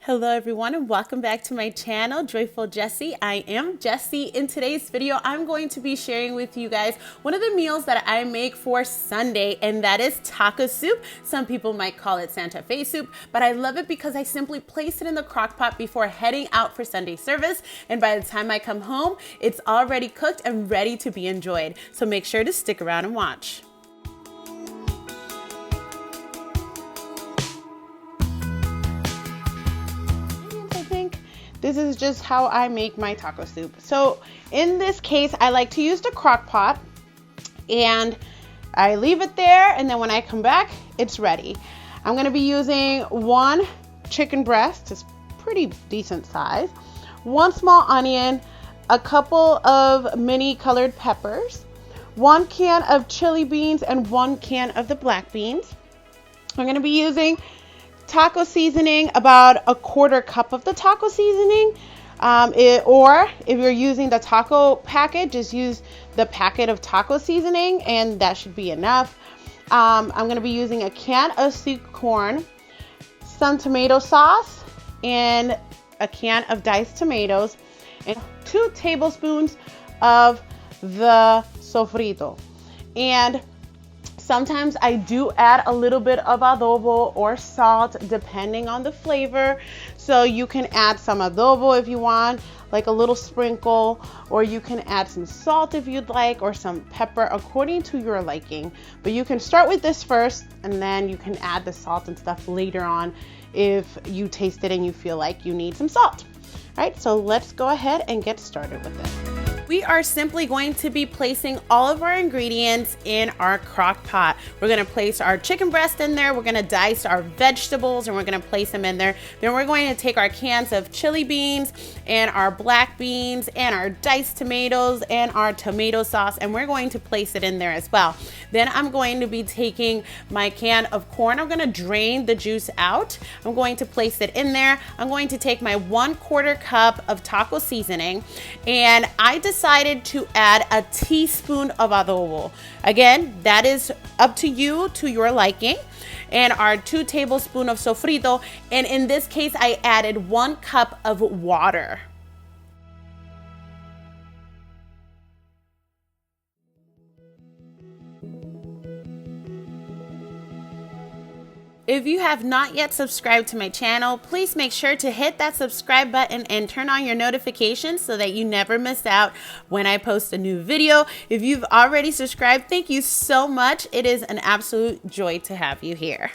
Hello everyone and welcome back to my channel, Joyful Jessie. I am Jessie. In today's video, I'm going to be sharing with you guys one of the meals that I make for Sunday, and that is taco soup. Some people might call it Santa Fe soup, but I love it because I simply place it in the crock pot before heading out for Sunday service, and by the time I come home, it's already cooked and ready to be enjoyed. So make sure to stick around and watch. This is just how I make my taco soup. So in this case, I like to use the crock pot and I leave it there, and then when I come back, it's ready. I'm gonna be using one chicken breast, it's pretty decent size, one small onion, a couple of mini colored peppers, one can of chili beans, and one can of the black beans. I'm gonna be using taco seasoning, about a quarter cup of the taco seasoning, or if you're using the taco packet, just use the packet of taco seasoning and that should be enough. I'm going to be using a can of sweet corn, some tomato sauce, and a can of diced tomatoes, and 2 tablespoons of the sofrito. And sometimes I do add a little bit of adobo or salt depending on the flavor. So you can add some adobo if you want, like a little sprinkle, or you can add some salt if you'd like, or some pepper according to your liking. But you can start with this first and then you can add the salt and stuff later on if you taste it and you feel like you need some salt. All right, so let's go ahead and get started with it. We are simply going to be placing all of our ingredients in our crock pot. We're gonna place our chicken breast in there, we're gonna dice our vegetables, and we're gonna place them in there. Then we're going to take our cans of chili beans and our black beans and our diced tomatoes and our tomato sauce, and we're going to place it in there as well. Then I'm going to be taking my can of corn. I'm gonna drain the juice out. I'm going to place it in there. I'm going to take my 1/4 cup of taco seasoning, and I decided to add a teaspoon of adobo. Again, that is up to you, to your liking. And our 2 tablespoons of sofrito, and in this case I added 1 cup of water. If you have not yet subscribed to my channel, please make sure to hit that subscribe button and turn on your notifications so that you never miss out when I post a new video. If you've already subscribed, thank you so much. It is an absolute joy to have you here.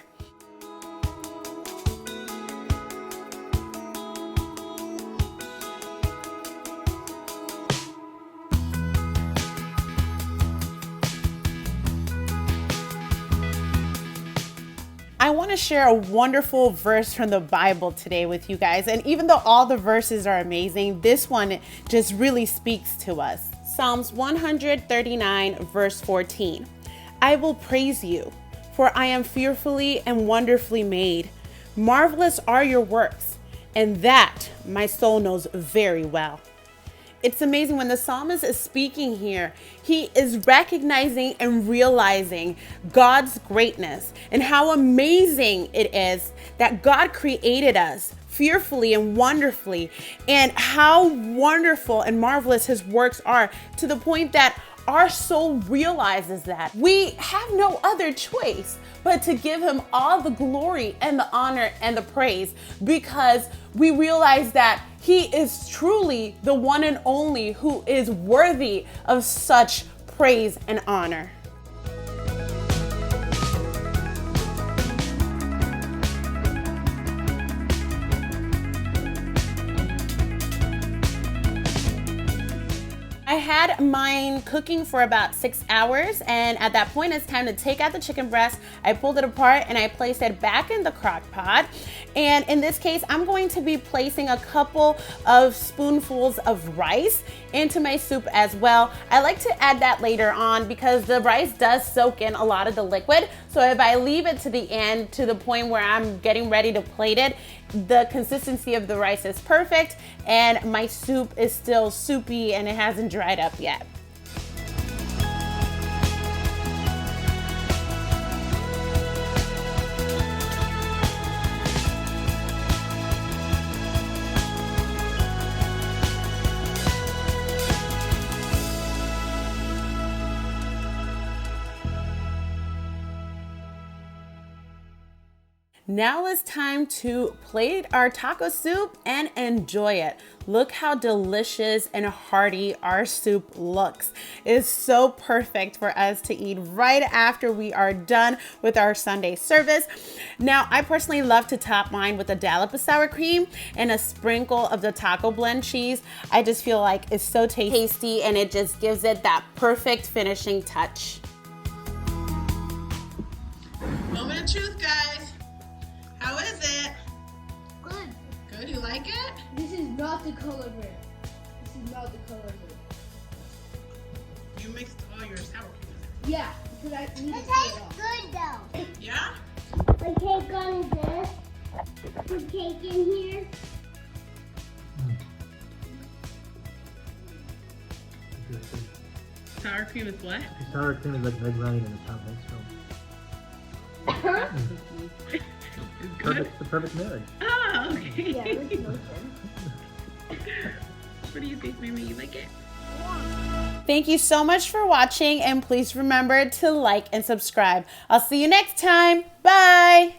I want to share a wonderful verse from the Bible today with you guys. And even though all the verses are amazing, this one just really speaks to us. Psalms 139 verse 14. I will praise you, for I am fearfully and wonderfully made. Marvelous are your works, and that my soul knows very well. It's amazing when the psalmist is speaking here, he is recognizing and realizing God's greatness and how amazing it is that God created us fearfully and wonderfully, and how wonderful and marvelous his works are, to the point that our soul realizes that we have no other choice but to give him all the glory and the honor and the praise, because we realize that he is truly the one and only who is worthy of such praise and honor. I had mine cooking for about 6 hours, and at that point it's time to take out the chicken breast. I pulled it apart and I placed it back in the crock pot. And in this case, I'm going to be placing a couple of spoonfuls of rice into my soup as well. I like to add that later on because the rice does soak in a lot of the liquid. So if I leave it to the end, to the point where I'm getting ready to plate it, the consistency of the rice is perfect and my soup is still soupy and it hasn't dried up yet. Now it's time to plate our taco soup and enjoy it. Look how delicious and hearty our soup looks. It's so perfect for us to eat right after we are done with our Sunday service. Now, I personally love to top mine with a dollop of sour cream and a sprinkle of the taco blend cheese. I just feel like it's so tasty and it just gives it that perfect finishing touch. Moment of truth, guys. How is it? Good. Good, you like it? This is not the color red. This is not the color red. You mixed all your sour cream. Yeah, because I need It to tastes good though. Yeah? Put cake on this. Put cake in here. Sour cream is what? Sour cream is like red wine in a top mix. Perfect, the perfect marriage. Oh, okay. Yeah, it makes no sense. What do you think, Mimi? You like it? Thank you so much for watching, and please remember to like and subscribe. I'll see you next time. Bye!